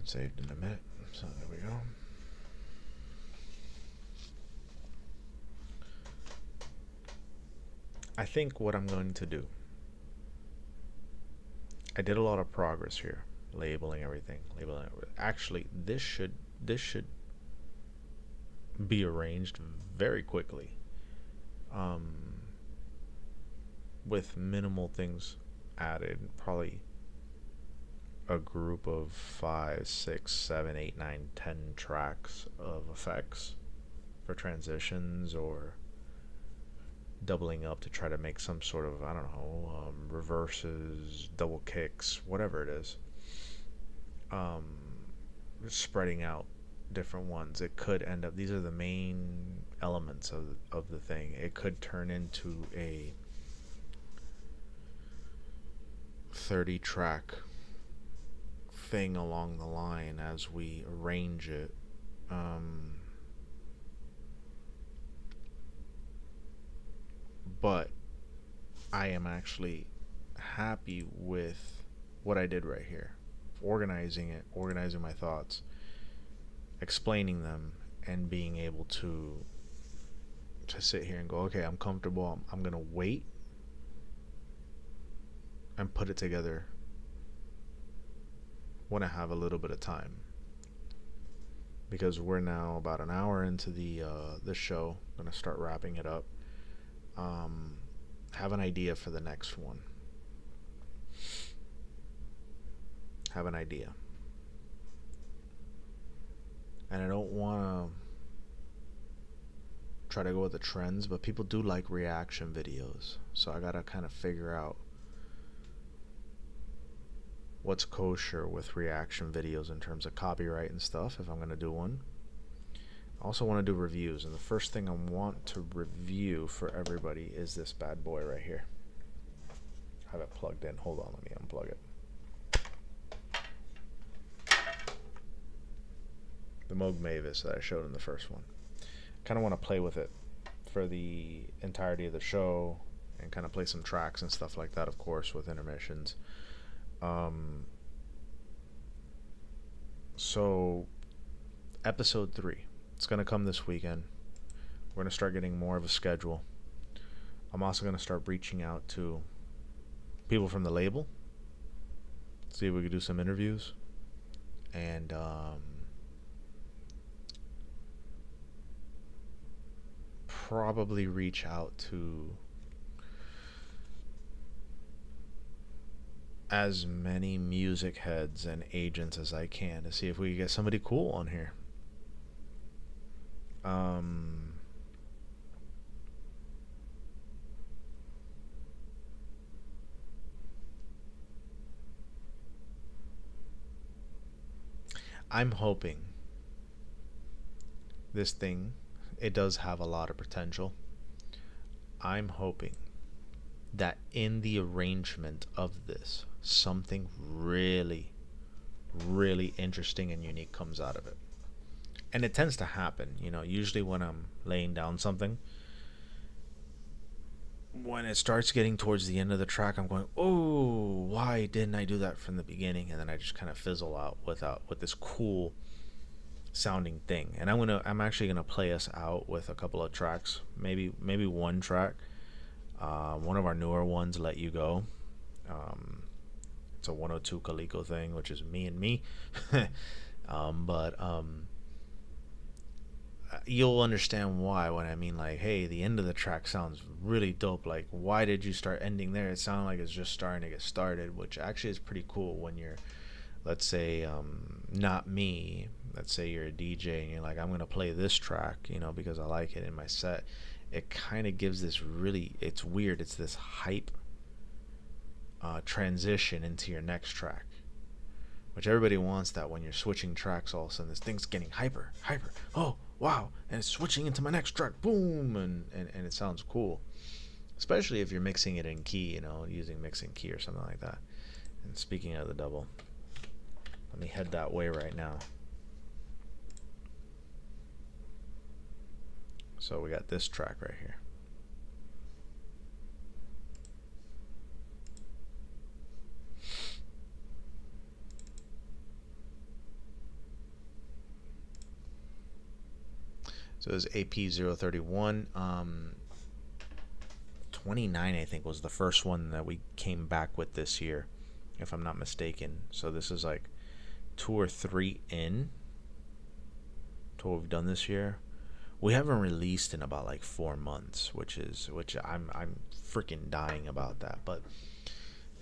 Speaker 1: Saved in a minute, so there we go. I think what I'm going to do, I did a lot of progress here, labeling everything. Actually, this should be arranged very quickly, with minimal things added. Probably a group of 5, 6, 7, 8, 9, 10 tracks of effects for transitions, or doubling up to try to make some sort of, I don't know, reverses, double kicks, whatever it is. Spreading out different ones. It could end up, these are the main elements of the thing. It could turn into a 30-track thing along the line as we arrange it. But I am actually happy with what I did right here. Organizing my thoughts, explaining them, and being able to sit here and go, okay, I'm comfortable. I'm gonna wait and put it together when I have a little bit of time, because we're now about an hour into the show. I'm gonna start wrapping it up. Have an idea for the next one. Have an idea. And I don't want to try to go with the trends, but people do like reaction videos. So I got to kind of figure out what's kosher with reaction videos in terms of copyright and stuff if I'm going to do one. I also want to do reviews, and the first thing I want to review for everybody is this bad boy right here. I have it plugged in. Hold on, let me unplug it. The Moog Mavis that I showed in the first one. Kind of want to play with it for the entirety of the show and kind of play some tracks and stuff like that, of course, with intermissions. So episode 3, it's going to come this weekend. We're going to start getting more of a schedule. I'm also going to start reaching out to people from the label, see if we could do some interviews, and probably reach out to as many music heads and agents as I can to see if we can get somebody cool on here. I'm hoping this thing, it does have a lot of potential. I'm hoping that in the arrangement of this, something really, really interesting and unique comes out of it. And it tends to happen, you know, usually when I'm laying down something, when it starts getting towards the end of the track, I'm going, oh, why didn't I do that from the beginning? And then I just kind of fizzle out with this cool sounding thing. And I'm actually gonna play us out with a couple of tracks, maybe one track. One of our newer ones, Let You Go. It's a 102 Coleco thing, which is me and me. But you'll understand why when I mean, like, hey, the end of the track sounds really dope. Like, why did you start ending there? It sounded like it's just starting to get started, which actually is pretty cool when you're, let's say, not me. Let's say you're a DJ and you're like, I'm going to play this track, you know, because I like it in my set. It kind of gives this really, it's weird, it's this hype transition into your next track, which everybody wants that when you're switching tracks. All of a sudden this thing's getting hyper, oh wow, and it's switching into my next track, boom, and it sounds cool, especially if you're mixing it in key, you know, using mixing key or something like that. And speaking of the double, let me head that way right now. So we got this track right here. So it's AP031. 29, I think, was the first one that we came back with this year, if I'm not mistaken. So this is like 2 or 3 in to what we've done this year. We haven't released in about like 4 months, which I'm freaking dying about that. But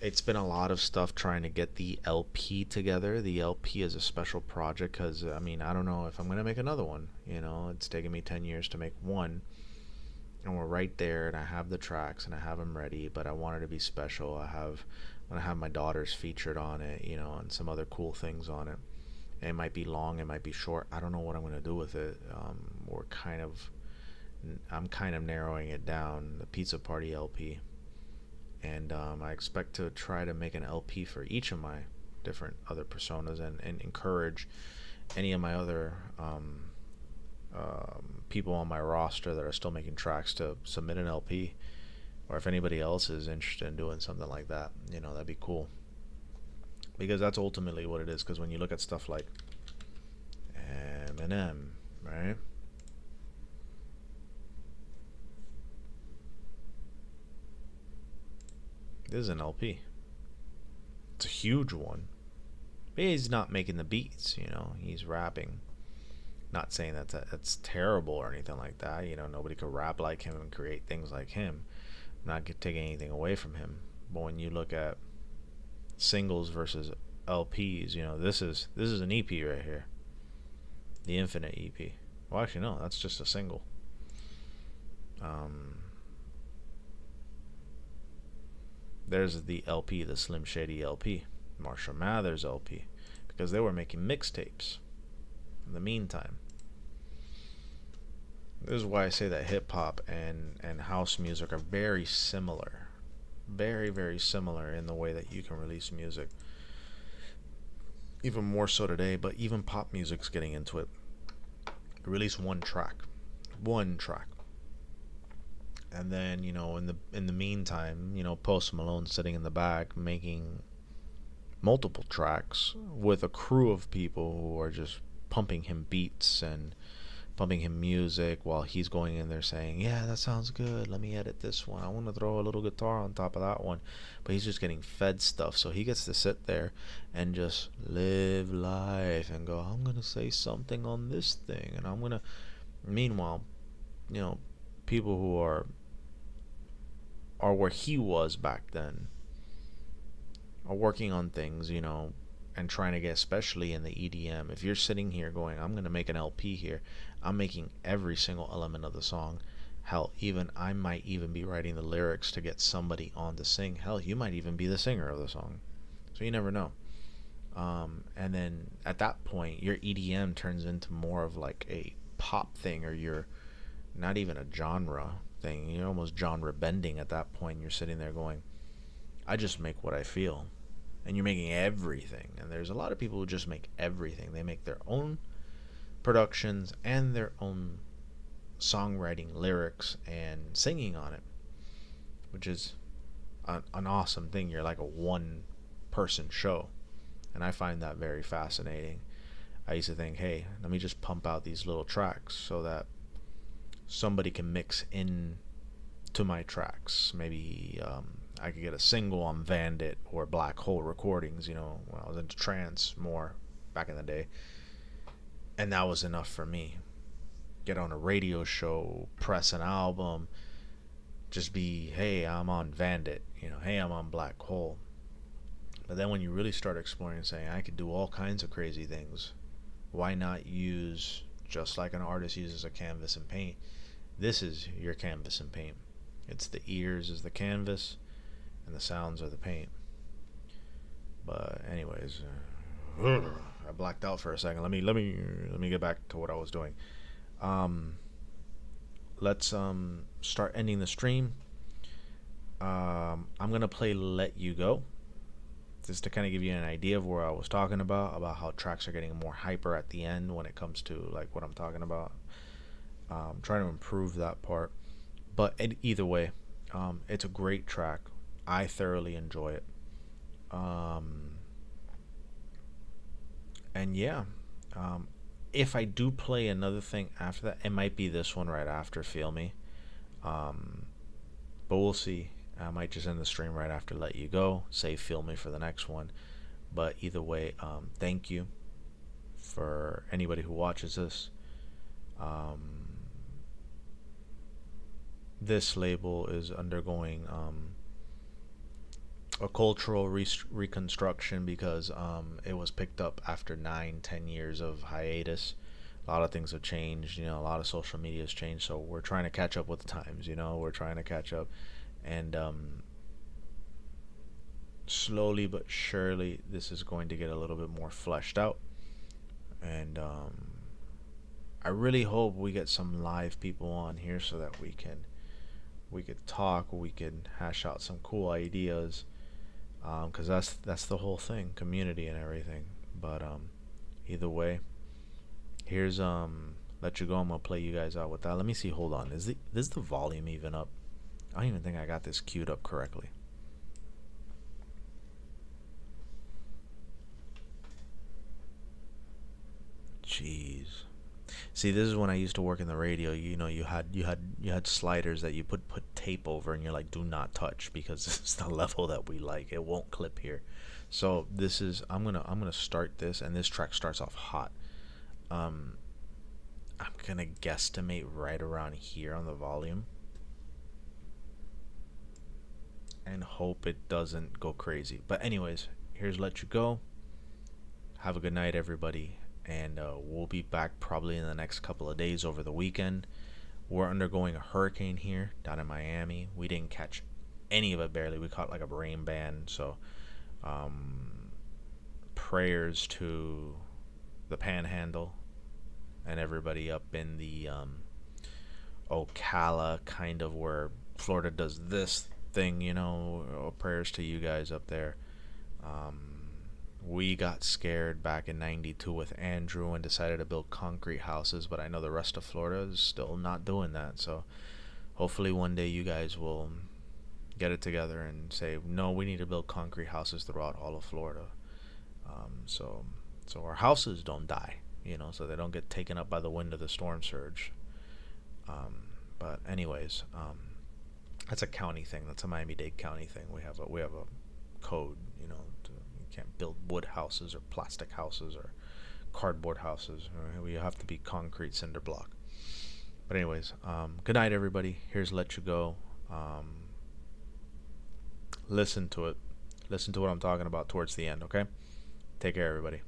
Speaker 1: it's been a lot of stuff trying to get the LP together. The LP is a special project because, I mean, I don't know if I'm going to make another one. You know, it's taken me 10 years to make one. And we're right there, and I have the tracks, and I have them ready, but I want it to be special. I'm going to have my daughters featured on it, you know, and some other cool things on it. And it might be long, it might be short. I don't know what I'm going to do with it. I'm kind of narrowing it down, the Pizza Party LP. And I expect to try to make an LP for each of my different other personas, and encourage any of my other people on my roster that are still making tracks to submit an LP, or if anybody else is interested in doing something like that, you know, that'd be cool, because that's ultimately what it is. Because when you look at stuff like Eminem, right, this is an LP. huge one. But he's not making the beats, you know. He's rapping. Not saying that's terrible or anything like that. You know, nobody could rap like him and create things like him. I'm not taking anything away from him. But when you look at singles versus LPs, you know, this is an EP right here. The Infinite EP. Well, actually, no, that's just a single. There's the LP, the Slim Shady LP, Marshall Mathers LP, because they were making mixtapes in the meantime. This is why I say that hip hop and house music are very similar. Very, very similar in the way that you can release music. Even more so today, but even pop music's getting into it. Release one track. And then, you know, in the meantime, you know, Post Malone sitting in the back making multiple tracks with a crew of people who are just pumping him beats and pumping him music while he's going in there saying, yeah, that sounds good, let me edit this one, I want to throw a little guitar on top of that one. But he's just getting fed stuff, so he gets to sit there and just live life and go, I'm gonna say something on this thing, and I'm gonna, meanwhile, you know, people who are where he was back then are working on things, you know, and trying to get, especially in the EDM. If you're sitting here going, I'm going to make an LP here, I'm making every single element of the song. Hell, even I might even be writing the lyrics to get somebody on to sing. Hell, you might even be the singer of the song. So you never know. And then at that point, your EDM turns into more of like a pop thing, or you're not even a genre thing. You're almost genre bending at that point. You're sitting there going, I just make what I feel. And you're making everything. And there's a lot of people who just make everything. They make their own productions and their own songwriting, lyrics, and singing on it, which is an awesome thing. You're like a one-person show. And I find that very fascinating. I used to think, hey, let me just pump out these little tracks so that somebody can mix in to my tracks. Maybe I could get a single on Vandit or Black Hole Recordings, you know, when I was into trance more back in the day. And that was enough for me. Get on a radio show, press an album, just be, hey, I'm on Vandit, you know, hey, I'm on Black Hole. But then when you really start exploring and saying, I could do all kinds of crazy things, why not use, just like an artist uses a canvas and paint, this is your canvas and paint. It's the ears is the canvas, and the sounds are the paint. But anyways, I blacked out for a second. Let me get back to what I was doing. Let's start ending the stream. I'm gonna play "Let You Go," just to kind of give you an idea of where I was talking about how tracks are getting more hyper at the end when it comes to like what I'm talking about. Trying to improve that part, but either way, it's a great track. I thoroughly enjoy it. And yeah, if I do play another thing after that, it might be this one right after Feel Me. But we'll see. I might just end the stream right after Let You Go, save Feel Me for the next one. But either way, thank you for anybody who watches this. This label is undergoing a cultural reconstruction because it was picked up after 9-10 years of hiatus. A lot of things have changed, you know, a lot of social media has changed, so we're trying to catch up with the times, you know, we're trying to catch up, and slowly but surely this is going to get a little bit more fleshed out, and I really hope we get some live people on here so that we could talk, we could hash out some cool ideas, because that's the whole thing, community and everything. But either way, here's Let You Go. I'm gonna play you guys out with that. Let me see, hold on, is the volume even up? I don't even think I got this queued up correctly. Jeez. See, this is when I used to work in the radio. You know, you had sliders that you put tape over, and you're like, do not touch, because this is the level that we like. It won't clip here. So this is I'm gonna start this, and this track starts off hot. I'm gonna guesstimate right around here on the volume, and hope it doesn't go crazy. But anyways, here's Let You Go. Have a good night, everybody. And we'll be back probably in the next couple of days over the weekend. We're undergoing a hurricane here down in Miami. We didn't catch any of it, barely. We caught like a rain band. So prayers to the Panhandle and everybody up in the Ocala, kind of where Florida does this thing, you know. Prayers to you guys up there. We got scared back in '92 with Andrew and decided to build concrete houses, but I know the rest of Florida is still not doing that. So hopefully one day you guys will get it together and say, no, we need to build concrete houses throughout all of Florida. So our houses don't die, you know, so they don't get taken up by the wind of the storm surge. But anyways, that's a county thing. That's a Miami-Dade County thing. We have a code, you know. You can't build wood houses or plastic houses or cardboard houses. You have to be concrete cinder block. But anyways, good night, everybody. Here's Let You Go. Listen to it. Listen to what I'm talking about towards the end, okay? Take care, everybody.